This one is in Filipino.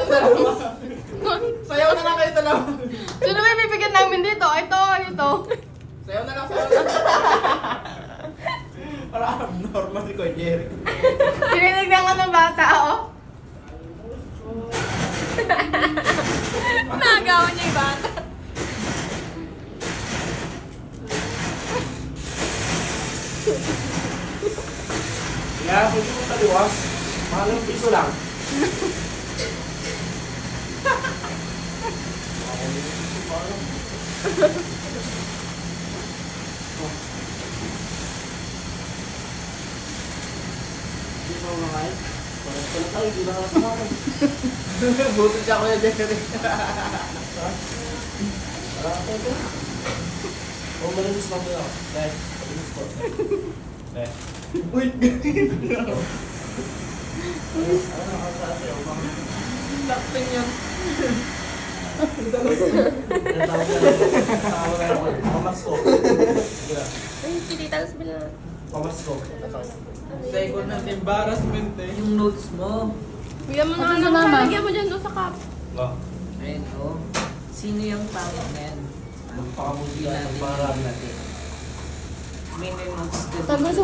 kayong dalawa. Sayaw na lang kayo dalawa. Sino ba bibigyan namin dito? Ito. Sayaw na lang. Para abnormal si Kuya Jerry. Tinignan ka ng bata, oh. Nagawan niya yung bata. Kaya kung yung kaliwa, mahalang piso lang. Hindi pa kumakain? Parang pala tayo, hindi na ka kumakain. Buto siya Kuya Jerry. Parang tayo ko. O, malinis lang mo. Malinis ko. Uy, ganyan. Lakting yan. Pamasko. Ay, kitita ko bila. Pamasko. Second hand embarrassment eh. Yung notes mo. Bigyan mo na Ano ng ba? mama. Lagyan mo dyan doon sa cup. Ayun, oh. Sino yung pangit na yan? Magpakamuti Hindi natin. natin. May notes ka Sabi